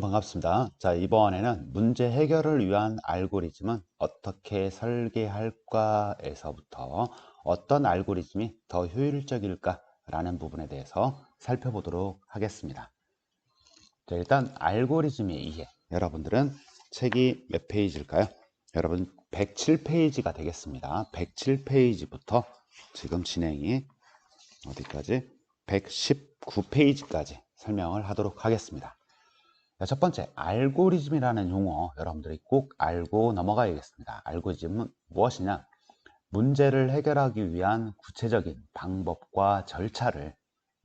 반갑습니다. 자, 이번에는 문제 해결을 위한 알고리즘은 어떻게 설계할까에서부터 어떤 알고리즘이 더 효율적일까 라는 부분에 대해서 살펴보도록 하겠습니다. 자, 일단 알고리즘의 이해. 여러분들은 책이 몇 페이지일까요? 여러분 107페이지가 되겠습니다. 107페이지부터 지금 진행이 어디까지? 119페이지까지 설명을 하도록 하겠습니다. 첫 번째, 알고리즘이라는 용어 여러분들이 꼭 알고 넘어가야겠습니다. 알고리즘은 무엇이냐? 문제를 해결하기 위한 구체적인 방법과 절차를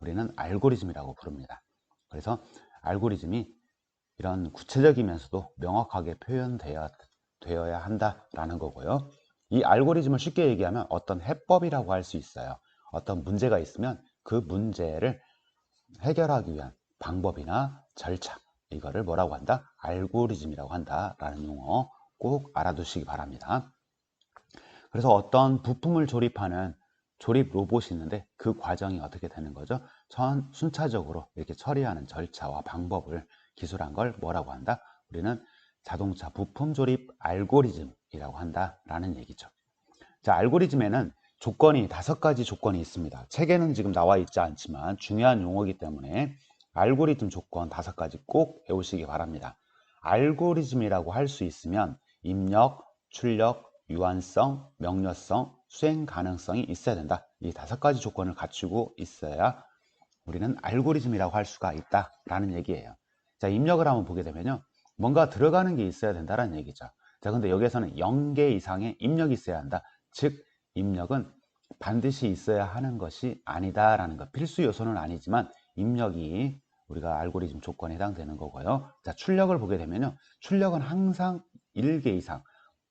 우리는 알고리즘이라고 부릅니다. 그래서 알고리즘이 이런 구체적이면서도 명확하게 표현되어야 한다라는 거고요. 이 알고리즘을 쉽게 얘기하면 어떤 해법이라고 할 수 있어요. 어떤 문제가 있으면 그 문제를 해결하기 위한 방법이나 절차, 이거를 뭐라고 한다? 알고리즘이라고 한다라는 용어 꼭 알아두시기 바랍니다. 그래서 어떤 부품을 조립하는 조립 로봇이 있는데 그 과정이 어떻게 되는 거죠? 순차적으로 이렇게 처리하는 절차와 방법을 기술한 걸 뭐라고 한다? 우리는 자동차 부품 조립 알고리즘이라고 한다라는 얘기죠. 자, 알고리즘에는 조건이 5가지 조건이 있습니다. 책에는 지금 나와 있지 않지만 중요한 용어이기 때문에 알고리즘 조건 5가지 꼭 외우시기 바랍니다. 알고리즘이라고 할 수 있으면 입력, 출력, 유한성, 명료성, 수행 가능성이 있어야 된다. 이 5가지 조건을 갖추고 있어야 우리는 알고리즘이라고 할 수가 있다라는 얘기예요. 자, 입력을 한번 보게 되면요. 뭔가 들어가는 게 있어야 된다는 얘기죠. 자, 근데 여기에서는 0개 이상의 입력이 있어야 한다. 즉, 입력은 반드시 있어야 하는 것이 아니다라는 것. 필수 요소는 아니지만 입력이 우리가 알고리즘 조건에 해당되는 거고요. 자, 출력을 보게 되면요. 출력은 항상 1개 이상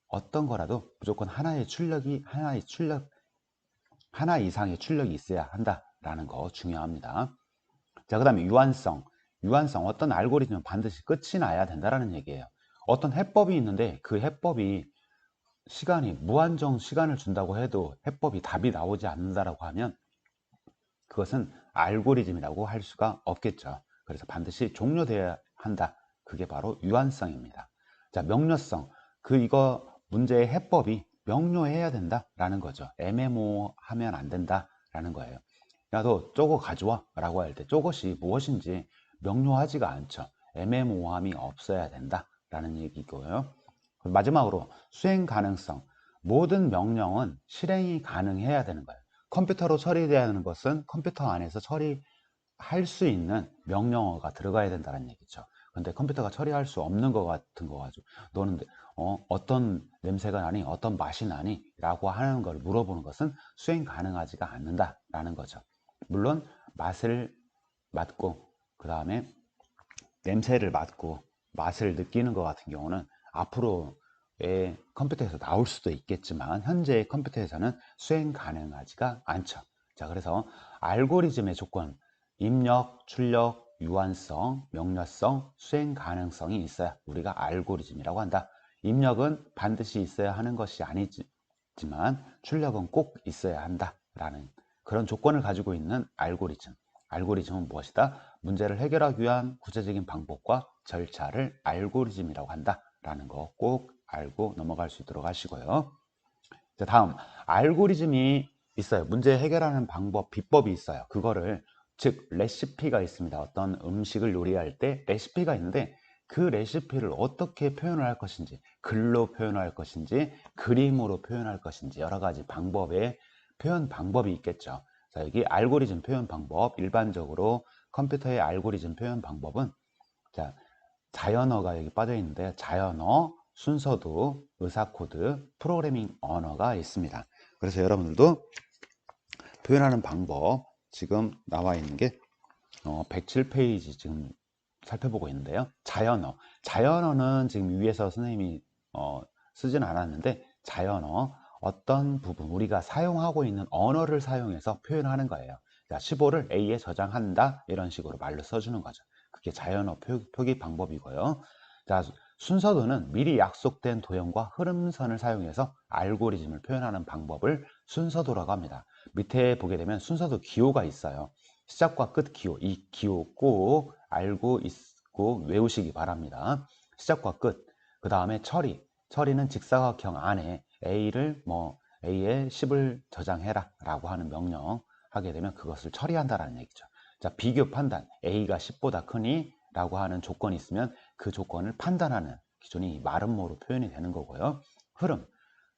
어떤 거라도 무조건 하나 이상의 출력이 있어야 한다라는 거 중요합니다. 자, 그 다음에 유한성. 어떤 알고리즘은 반드시 끝이 나야 된다는 얘기예요. 어떤 해법이 있는데 그 해법이 무한정 시간을 준다고 해도 해법이 답이 나오지 않는다라고 하면 그것은 알고리즘이라고 할 수가 없겠죠. 그래서 반드시 종료되어야 한다. 그게 바로 유한성입니다. 자, 명료성. 이거 문제의 해법이 명료해야 된다라는 거죠. 애매모호하면 안 된다라는 거예요. 야, 너 저거 가져와 라고 할 때 저것이 무엇인지 명료하지가 않죠. 애매모호함이 없어야 된다라는 얘기고요. 마지막으로 수행 가능성. 모든 명령은 실행이 가능해야 되는 거예요. 컴퓨터로 처리돼야 하는 것은 컴퓨터 안에서 처리할 수 있는 명령어가 들어가야 된다는 얘기죠. 근데 컴퓨터가 처리할 수 없는 것 같은 거 가지고 너는 어떤 냄새가 나니 어떤 맛이 나니 라고 하는 걸 물어보는 것은 수행 가능하지가 않는다라는 거죠. 물론 맛을 맡고 그 다음에 냄새를 맡고 맛을 느끼는 것 같은 경우는 앞으로의 컴퓨터에서 나올 수도 있겠지만 현재의 컴퓨터에서는 수행 가능하지가 않죠. 자, 그래서 알고리즘의 조건, 입력, 출력, 유한성, 명료성, 수행 가능성이 있어야 우리가 알고리즘이라고 한다. 입력은 반드시 있어야 하는 것이 아니지만 출력은 꼭 있어야 한다라는 그런 조건을 가지고 있는 알고리즘. 알고리즘은 무엇이다? 문제를 해결하기 위한 구체적인 방법과 절차를 알고리즘이라고 한다라는 거 꼭 알고 넘어갈 수 있도록 하시고요. 자, 다음 알고리즘이 있어요. 문제 해결하는 방법, 비법이 있어요. 그거를 즉 레시피가 있습니다. 어떤 음식을 요리할 때 레시피가 있는데 그 레시피를 어떻게 표현을 할 것인지, 글로 표현할 것인지, 그림으로 표현할 것인지 여러 가지 방법의 표현 방법이 있겠죠. 자, 여기 알고리즘 표현 방법, 일반적으로 컴퓨터의 알고리즘 표현 방법은 자, 자연어가 여기 빠져 있는데 자연어, 순서도, 의사코드, 프로그래밍 언어가 있습니다. 그래서 여러분들도 표현하는 방법 지금 나와 있는 게 107페이지 지금 살펴보고 있는데요. 자연어는 지금 위에서 선생님이 쓰진 않았는데 자연어 어떤 부분 우리가 사용하고 있는 언어를 사용해서 표현하는 거예요. 자, 15를 A에 저장한다 이런 식으로 말로 써주는 거죠. 그게 자연어 표기 방법이고요. 자, 순서도는 미리 약속된 도형과 흐름선을 사용해서 알고리즘을 표현하는 방법을 순서도라고 합니다. 밑에 보게 되면 순서도 기호가 있어요. 시작과 끝 기호, 이 기호 꼭 알고 꼭 외우시기 바랍니다. 시작과 끝, 그 다음에 처리는 직사각형 안에 A를 A에 10을 저장해라 라고 하는 명령 하게 되면 그것을 처리한다라는 얘기죠. 자, 비교 판단, A가 10보다 크니 라고 하는 조건이 있으면 그 조건을 판단하는 기준이 마름모로 표현이 되는 거고요. 흐름,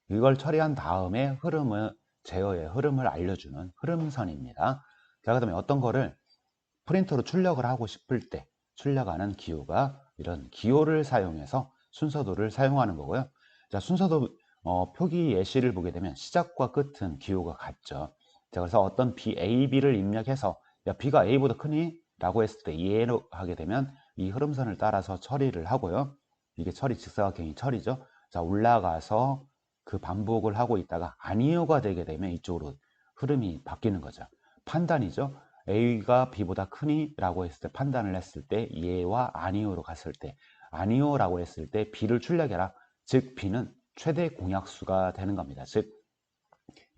이걸 처리한 다음에 제어의 흐름을 알려주는 흐름선입니다. 자, 그 다음에 어떤 거를 프린터로 출력을 하고 싶을 때 출력하는 기호가 이런 기호를 사용해서 순서도를 사용하는 거고요. 자, 순서도 표기 예시를 보게 되면 시작과 끝은 기호가 같죠. 자, 그래서 어떤 A, B를 입력해서 야, B가 A보다 크니? 라고 했을 때 이해로 하게 되면 이 흐름선을 따라서 처리를 하고요. 이게 직사각형이 처리죠. 자, 올라가서 그 반복을 하고 있다가 아니요가 되게 되면 이쪽으로 흐름이 바뀌는 거죠. 판단이죠. A가 B보다 크니? 라고 했을 때 판단을 했을 때 예와 아니요로 갔을 때 아니요라고 했을 때 B를 출력해라. 즉 B는 최대 공약수가 되는 겁니다. 즉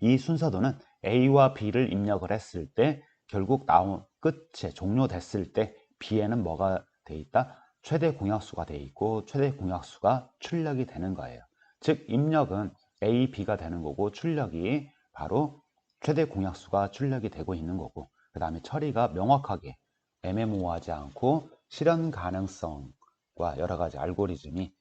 이 순서도는 A와 B를 입력을 했을 때 결국 나온 끝에 종료됐을 때 B에는 뭐가 돼 있다? 최대 공약수가 돼 있고 최대 공약수가 출력이 되는 거예요. 즉 입력은 A, B가 되는 거고 출력이 바로 최대 공약수가 출력이 되고 있는 거고 그 다음에 처리가 명확하게 애매모호하지 않고 실현 가능성과 여러 가지 알고리즘이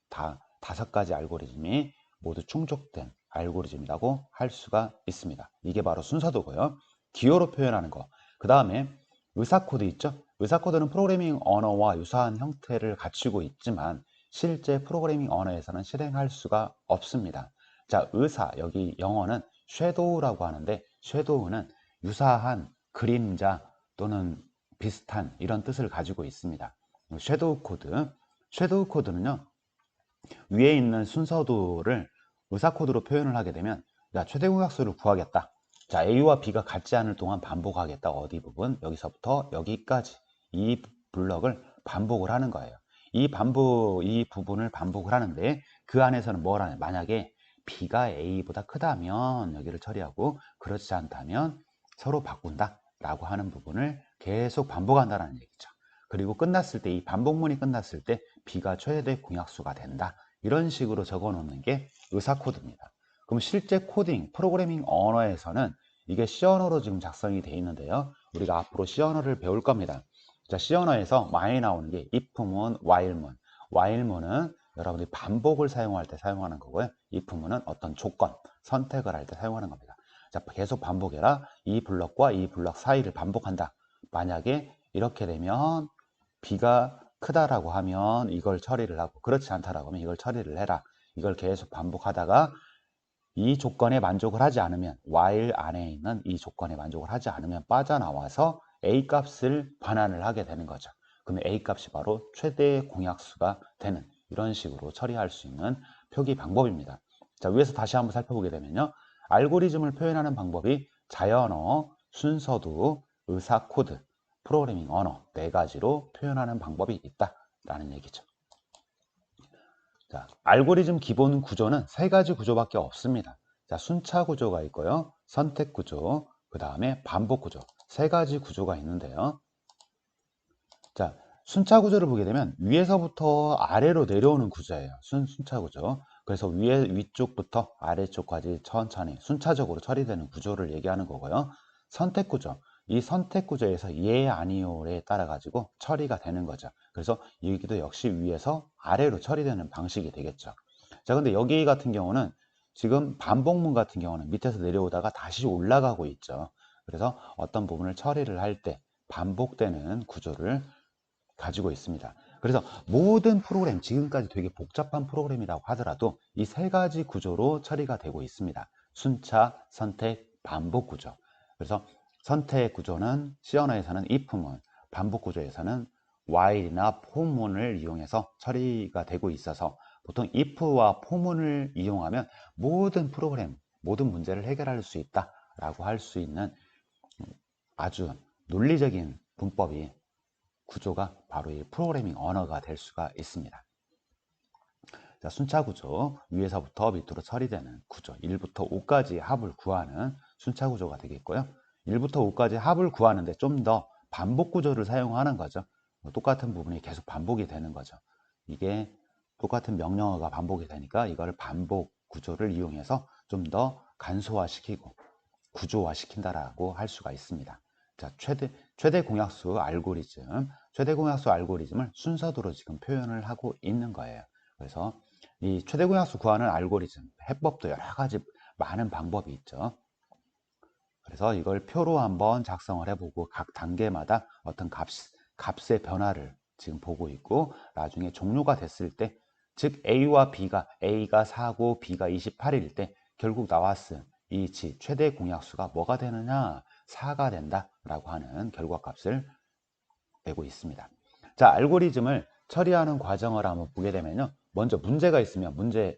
다섯 가지 알고리즘이 모두 충족된 알고리즘이라고 할 수가 있습니다. 이게 바로 순서도고요. 기호로 표현하는 거. 그 다음에 의사코드 있죠? 의사코드는 프로그래밍 언어와 유사한 형태를 갖추고 있지만 실제 프로그래밍 언어에서는 실행할 수가 없습니다. 자, 여기 영어는 섀도우라고 하는데 섀도우는 유사한 그림자 또는 비슷한 이런 뜻을 가지고 있습니다. 섀도우 코드는요. 위에 있는 순서도를 의사코드로 표현을 하게 되면 자, 최대 공약수를 구하겠다. 자, A와 B가 같지 않을 동안 반복하겠다. 어디 부분? 여기서부터 여기까지 이 블럭을 반복을 하는 거예요. 이 부분을 반복을 하는데 그 안에서는 뭘 하냐? 만약에 B가 A보다 크다면 여기를 처리하고 그렇지 않다면 서로 바꾼다 라고 하는 부분을 계속 반복한다는 얘기죠. 그리고 끝났을 때 이 반복문이 끝났을 때 B가 최대 공약수가 된다. 이런 식으로 적어 놓는 게 의사 코드입니다. 그럼 실제 코딩, 프로그래밍 언어에서는 이게 C 언어로 지금 작성이 되어 있는데요. 우리가 앞으로 C 언어를 배울 겁니다. 자, C 언어에서 많이 나오는 게 if문, while문. while문은 여러분들이 반복을 사용할 때 사용하는 거고요. if문은 어떤 조건, 선택을 할 때 사용하는 겁니다. 자, 계속 반복해라. 이 블럭과 이 블럭 사이를 반복한다. 만약에 이렇게 되면 B가 크다라고 하면 이걸 처리를 하고 그렇지 않다라고 하면 이걸 처리를 해라. 이걸 계속 반복하다가 이 조건에 만족을 하지 않으면 while 안에 있는 이 조건에 만족을 하지 않으면 빠져나와서 A 값을 반환을 하게 되는 거죠. 그러면 A 값이 바로 최대 공약수가 되는 이런 식으로 처리할 수 있는 표기 방법입니다. 자, 위에서 다시 한번 살펴보게 되면요. 알고리즘을 표현하는 방법이 자연어, 순서도, 의사 코드, 프로그래밍 언어 네 가지로 표현하는 방법이 있다라는 얘기죠. 자, 알고리즘 기본 구조는 세 가지 구조밖에 없습니다. 자, 순차 구조가 있고요. 선택 구조, 그 다음에 반복 구조. 세 가지 구조가 있는데요. 자, 순차 구조를 보게 되면 위에서부터 아래로 내려오는 구조예요. 순차 구조. 그래서 위쪽부터 아래쪽까지 천천히 순차적으로 처리되는 구조를 얘기하는 거고요. 선택 구조. 이 선택 구조에서 예, 아니요에 따라 가지고 처리가 되는 거죠. 그래서 여기도 역시 위에서 아래로 처리되는 방식이 되겠죠. 자, 근데 여기 같은 경우는 지금 반복문 같은 경우는 밑에서 내려오다가 다시 올라가고 있죠. 그래서 어떤 부분을 처리를 할 때 반복되는 구조를 가지고 있습니다. 그래서 모든 프로그램, 지금까지 되게 복잡한 프로그램이라고 하더라도 이 세 가지 구조로 처리가 되고 있습니다. 순차, 선택, 반복 구조. 그래서 선택 구조는 C 언어에서는 if문, 반복 구조에서는 while이나 for문을 이용해서 처리가 되고 있어서 보통 if와 for문을 이용하면 모든 프로그램, 모든 문제를 해결할 수 있다라고 할 수 있는 아주 논리적인 문법이 구조가 바로 이 프로그래밍 언어가 될 수가 있습니다. 자, 순차 구조, 위에서부터 밑으로 처리되는 구조, 1부터 5까지 합을 구하는 순차 구조가 되겠고요. 1부터 5까지 합을 구하는데 좀 더 반복 구조를 사용하는 거죠. 똑같은 부분이 계속 반복이 되는 거죠. 이게 똑같은 명령어가 반복이 되니까 이걸 반복 구조를 이용해서 좀 더 간소화시키고 구조화시킨다라고 할 수가 있습니다. 자, 최대 공약수 알고리즘, 최대 공약수 알고리즘을 순서대로 지금 표현을 하고 있는 거예요. 그래서 이 최대 공약수 구하는 알고리즘, 해법도 여러 가지 많은 방법이 있죠. 그래서 이걸 표로 한번 작성을 해보고 각 단계마다 어떤 값의 변화를 지금 보고 있고, 나중에 종료가 됐을 때, 즉 A와 A가 4고 B가 28일 때 결국 나왔을 이 최대 공약수가 뭐가 되느냐, 4가 된다라고 하는 결과값을 내고 있습니다. 자, 알고리즘을 처리하는 과정을 한번 보게 되면요, 먼저 문제가 있으면 문제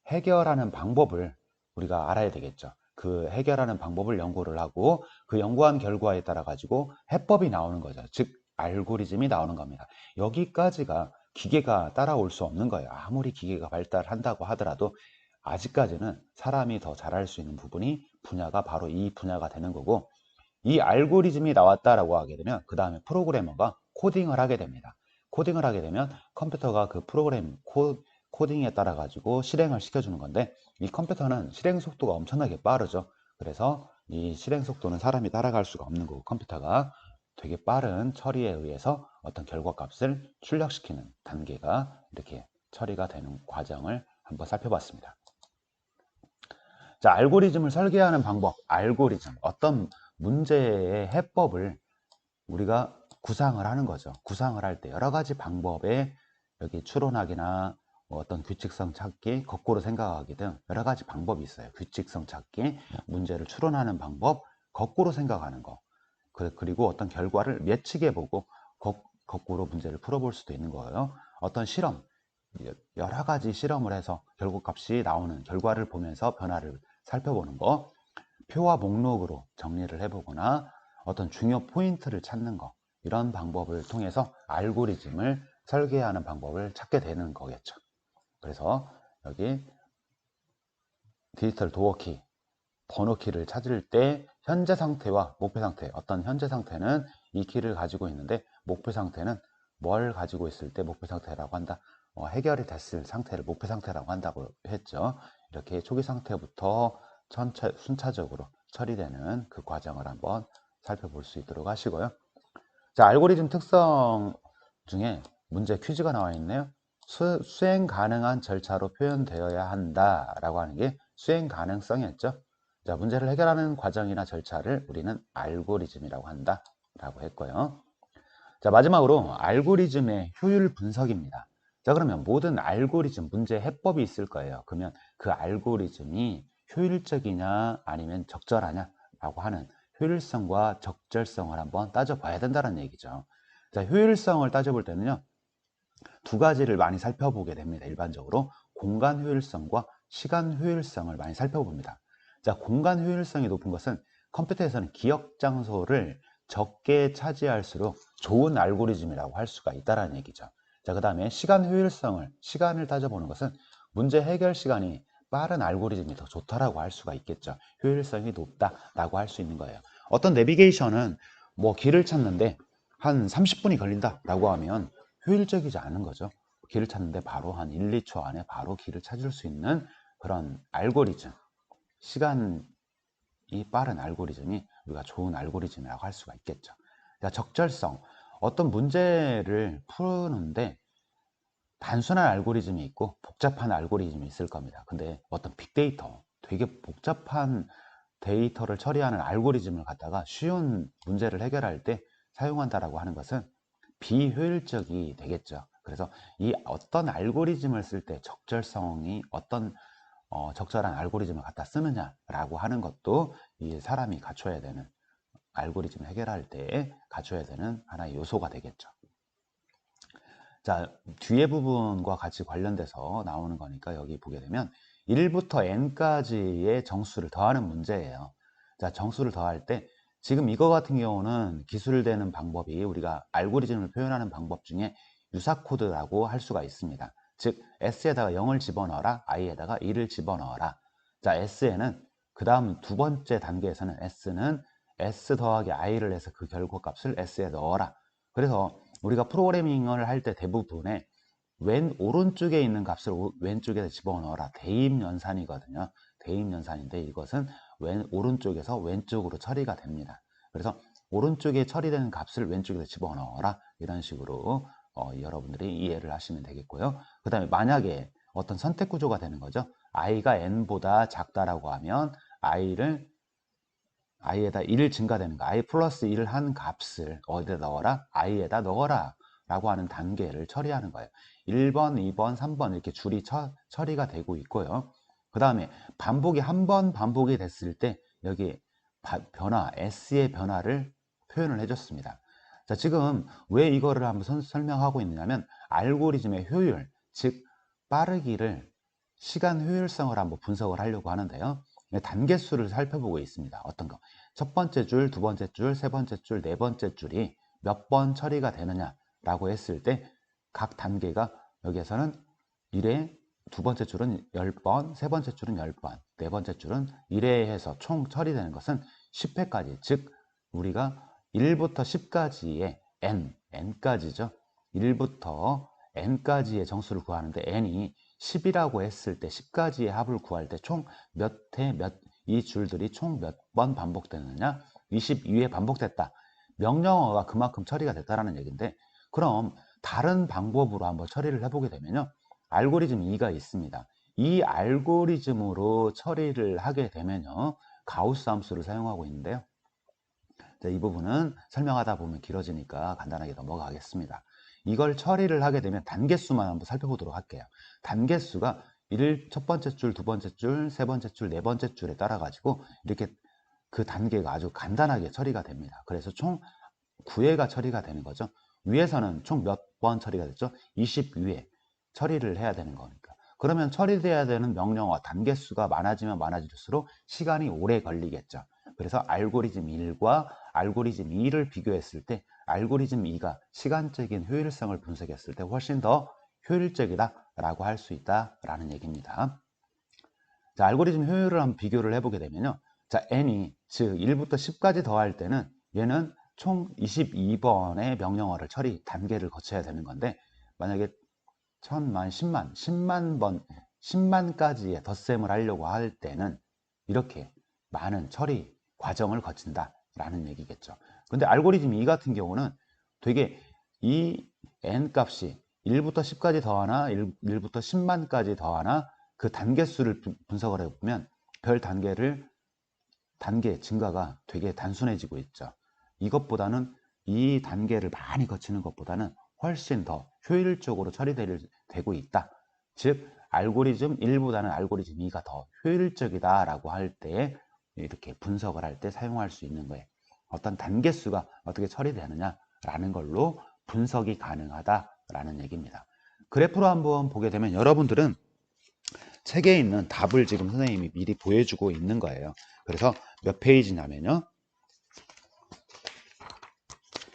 해결하는 방법을 우리가 알아야 되겠죠. 그 해결하는 방법을 연구를 하고 그 연구한 결과에 따라 가지고 해법이 나오는 거죠. 즉 알고리즘이 나오는 겁니다. 여기까지가 기계가 따라올 수 없는 거예요. 아무리 기계가 발달한다고 하더라도 아직까지는 사람이 더 잘할 수 있는 분야가 바로 이 분야가 되는 거고, 이 알고리즘이 나왔다라고 하게 되면 그 다음에 프로그래머가 코딩을 하게 됩니다. 코딩을 하게 되면 컴퓨터가 그 프로그램 코딩에 따라 가지고 실행을 시켜주는 건데, 이 컴퓨터는 실행 속도가 엄청나게 빠르죠. 그래서 이 실행 속도는 사람이 따라갈 수가 없는 거고, 컴퓨터가 되게 빠른 처리에 의해서 어떤 결과값을 출력시키는 단계가 이렇게 처리가 되는 과정을 한번 살펴봤습니다. 자, 알고리즘을 설계하는 방법, 알고리즘, 어떤 문제의 해법을 우리가 구상을 하는 거죠. 구상을 할 때 여러 가지 방법에 여기 추론하기나 뭐 어떤 규칙성 찾기, 거꾸로 생각하기 등 여러 가지 방법이 있어요. 규칙성 찾기, 문제를 추론하는 방법, 거꾸로 생각하는 거. 그리고 어떤 결과를 예측해 보고 거꾸로 문제를 풀어볼 수도 있는 거예요. 어떤 실험, 여러 가지 실험을 해서 결과값이 나오는 결과를 보면서 변화를 살펴보는 거, 표와 목록으로 정리를 해보거나 어떤 중요 포인트를 찾는 거, 이런 방법을 통해서 알고리즘을 설계하는 방법을 찾게 되는 거겠죠. 그래서 여기 디지털 도어키, 번호키를 찾을 때 현재 상태와 목표 상태, 어떤 현재 상태는 이 키를 가지고 있는데 목표 상태는 뭘 가지고 있을 때 목표 상태라고 한다, 해결이 됐을 상태를 목표 상태라고 한다고 했죠. 이렇게 초기 상태부터 순차적으로 처리되는 그 과정을 한번 살펴볼 수 있도록 하시고요. 자, 알고리즘 특성 중에 문제 퀴즈가 나와 있네요. 수행 가능한 절차로 표현되어야 한다라고 하는 게 수행 가능성이었죠. 자, 문제를 해결하는 과정이나 절차를 우리는 알고리즘이라고 한다라고 했고요. 자, 마지막으로 알고리즘의 효율 분석입니다. 자, 그러면 모든 알고리즘 문제 해법이 있을 거예요. 그러면 그 알고리즘이 효율적이냐 아니면 적절하냐라고 하는 효율성과 적절성을 한번 따져봐야 된다는 얘기죠. 자, 효율성을 따져볼 때는요, 두 가지를 많이 살펴보게 됩니다. 일반적으로 공간 효율성과 시간 효율성을 많이 살펴봅니다. 자, 공간 효율성이 높은 것은 컴퓨터에서는 기억 장소를 적게 차지할수록 좋은 알고리즘이라고 할 수가 있다는 얘기죠. 자, 그 다음에 시간을 따져보는 것은 문제 해결 시간이 빠른 알고리즘이 더 좋다라고 할 수가 있겠죠. 효율성이 높다라고 할 수 있는 거예요. 어떤 내비게이션은 뭐 길을 찾는데 한 30분이 걸린다라고 하면 효율적이지 않은 거죠. 길을 찾는데 바로 한 1, 2초 안에 바로 길을 찾을 수 있는 그런 알고리즘, 시간이 빠른 알고리즘이 우리가 좋은 알고리즘이라고 할 수가 있겠죠. 그러니까 적절성, 어떤 문제를 푸는데 단순한 알고리즘이 있고 복잡한 알고리즘이 있을 겁니다. 근데 어떤 빅데이터, 되게 복잡한 데이터를 처리하는 알고리즘을 갖다가 쉬운 문제를 해결할 때 사용한다라고 하는 것은 비효율적이 되겠죠. 그래서 이 어떤 알고리즘을 쓸 때 적절성이 어떤 적절한 알고리즘을 갖다 쓰느냐라고 하는 것도 이 사람이 갖춰야 되는, 알고리즘을 해결할 때 갖춰야 되는 하나의 요소가 되겠죠. 자, 뒤에 부분과 같이 관련돼서 나오는 거니까 여기 보게 되면 1부터 n까지의 정수를 더하는 문제예요. 자, 정수를 더할 때 지금 이거 같은 경우는 기술되는 방법이 우리가 알고리즘을 표현하는 방법 중에 유사코드라고 할 수가 있습니다. 즉 S에다가 0을 집어넣어라, I에다가 1을 집어넣어라. 자, S에는 그 다음 두 번째 단계에서는 S는 S 더하기 I를 해서 그 결과값을 S에 넣어라. 그래서 우리가 프로그래밍을 할 때 대부분의 오른쪽에 있는 값을 왼쪽에 집어넣어라. 대입연산이거든요. 대입연산인데 이것은 오른쪽에서 왼쪽으로 처리가 됩니다. 그래서 오른쪽에 처리되는 값을 왼쪽에 집어넣어라. 이런 식으로 여러분들이 이해를 하시면 되겠고요. 그 다음에 만약에 어떤 선택 구조가 되는 거죠. i가 n보다 작다라고 하면 i에다 1 증가되는 거, i 플러스 1 한 값을 어디다 넣어라? i에다 넣어라 라고 하는 단계를 처리하는 거예요. 1번, 2번, 3번 이렇게 줄이 처리가 되고 있고요. 그 다음에 반복이 한 번 반복이 됐을 때 여기 변화, s의 변화를 표현을 해줬습니다. 자, 지금 왜 이거를 한번 설명하고 있느냐면 알고리즘의 효율, 즉 빠르기를 시간 효율성을 한번 분석을 하려고 하는데요. 단계수를 살펴보고 있습니다. 어떤 거? 첫 번째 줄, 두 번째 줄, 세 번째 줄, 네 번째 줄이 몇 번 처리가 되느냐라고 했을 때 각 단계가 여기에서는 1회, 두 번째 줄은 10번, 세 번째 줄은 10번, 네 번째 줄은 1회에 해서 총 처리되는 것은 10회까지, 즉 우리가 1부터 10까지의 n까지죠. 1부터 n까지의 정수를 구하는데 n이 10이라고 했을 때 10까지의 합을 구할 때 총 이 줄들이 총 몇 번 반복되느냐? 22회 반복됐다. 명령어가 그만큼 처리가 됐다라는 얘기인데, 그럼 다른 방법으로 한번 처리를 해보게 되면요, 알고리즘 2가 있습니다. 이 알고리즘으로 처리를 하게 되면요, 가우스 함수를 사용하고 있는데요. 자, 이 부분은 설명하다 보면 길어지니까 간단하게 넘어가겠습니다. 이걸 처리를 하게 되면 단계수만 한번 살펴보도록 할게요. 단계수가 첫 번째 줄, 두 번째 줄, 세 번째 줄, 네 번째 줄에 따라 가지고 이렇게 그 단계가 아주 간단하게 처리가 됩니다. 그래서 총 9회가 처리가 되는 거죠. 위에서는 총 몇 번 처리가 됐죠? 22회 처리를 해야 되는 거니까. 그러면 처리돼야 되는 명령어 단계수가 많아지면 많아질수록 시간이 오래 걸리겠죠. 그래서 알고리즘 1과 알고리즘 2를 비교했을 때 알고리즘 2가 시간적인 효율성을 분석했을 때 훨씬 더 효율적이다 라고 할 수 있다 라는 얘기입니다. 자, 알고리즘 효율을 한번 비교를 해보게 되면요, 자, n이 즉 1부터 10까지 더할 때는 얘는 총 22번의 명령어를 단계를 거쳐야 되는 건데, 만약에 1000만, 10만 번, 10만까지의 덧셈을 하려고 할 때는 이렇게 많은 처리 과정을 거친다라는 얘기겠죠. 근데 알고리즘 2 같은 경우는 되게 이 n 값이 1부터 10까지 더하나 1부터 10만까지 더하나 그 단계수를 분석을 해보면 별 단계 증가가 되게 단순해지고 있죠. 이것보다는 이 단계를 많이 거치는 것보다는 훨씬 더 효율적으로 처리되고 있다. 즉 알고리즘 1보다는 알고리즘 2가 더 효율적이다 라고 할 때 이렇게 분석을 할 때 사용할 수 있는 거예요. 어떤 단계수가 어떻게 처리되느냐 라는 걸로 분석이 가능하다라는 얘기입니다. 그래프로 한번 보게 되면 여러분들은 책에 있는 답을 지금 선생님이 미리 보여주고 있는 거예요. 그래서 몇 페이지냐면요,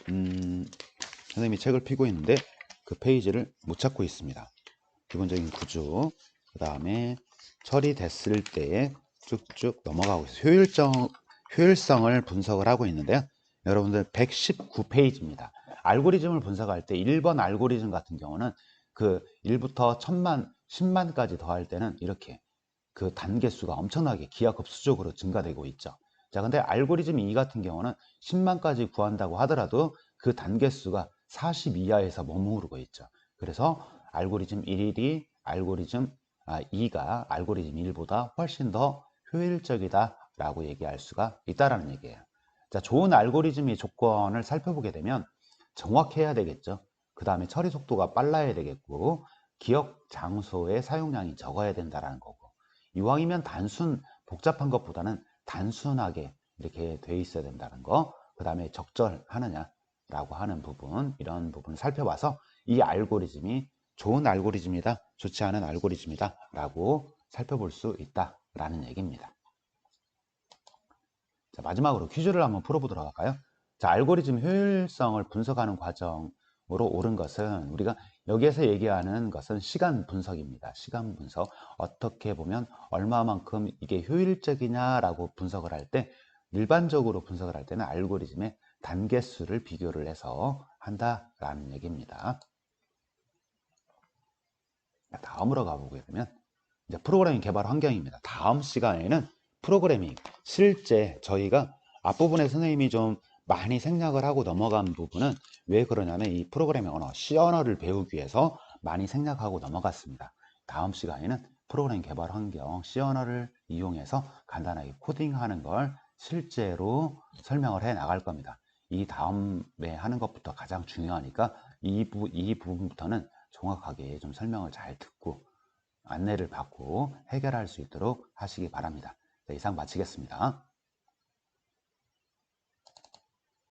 선생님이 책을 펴고 있는데 그 페이지를 못 찾고 있습니다. 기본적인 구조, 그 다음에 처리됐을 때에 쭉쭉 넘어가고 있어요. 효율성을 분석을 하고 있는데요, 여러분들 119페이지입니다. 알고리즘을 분석할 때 1번 알고리즘 같은 경우는 그 1부터 1000만, 10만까지 더할 때는 이렇게 그 단계수가 엄청나게 기하급수적으로 증가되고 있죠. 자, 근데 알고리즘 2 같은 경우는 10만까지 구한다고 하더라도 그 단계수가 40 이하에서 머무르고 있죠. 그래서 알고리즘 2가 알고리즘 1보다 훨씬 더 효율적이다 라고 얘기할 수가 있다라는 얘기예요. 자, 좋은 알고리즘의 조건을 살펴보게 되면 정확해야 되겠죠. 그 다음에 처리 속도가 빨라야 되겠고, 기억 장소의 사용량이 적어야 된다라는 거고, 이왕이면 복잡한 것보다는 단순하게 이렇게 돼 있어야 된다는 거, 그 다음에 적절하느냐라고 하는 부분, 이런 부분을 살펴봐서 이 알고리즘이 좋은 알고리즘이다, 좋지 않은 알고리즘이다 라고 살펴볼 수 있다라는 얘기입니다. 자, 마지막으로 퀴즈를 한번 풀어보도록 할까요? 자, 알고리즘 효율성을 분석하는 과정으로 옳은 것은, 우리가 여기에서 얘기하는 것은 시간 분석입니다. 시간 분석. 어떻게 보면 얼마만큼 이게 효율적이냐라고 분석을 할 때, 일반적으로 분석을 할 때는 알고리즘의 단계수를 비교를 해서 한다라는 얘기입니다. 다음으로 가보게 되면 이제 프로그래밍 개발 환경입니다. 다음 시간에는 프로그래밍, 실제 저희가 앞부분에 선생님이 좀 많이 생략을 하고 넘어간 부분은 왜 그러냐면 이 프로그래밍 언어, C 언어를 배우기 위해서 많이 생략하고 넘어갔습니다. 다음 시간에는 프로그래밍 개발 환경, C 언어를 이용해서 간단하게 코딩하는 걸 실제로 설명을 해 나갈 겁니다. 이 다음에 하는 것부터 가장 중요하니까 이 부분부터는 정확하게 좀 설명을 잘 듣고 안내를 받고 해결할 수 있도록 하시기 바랍니다. 자, 이상 마치겠습니다.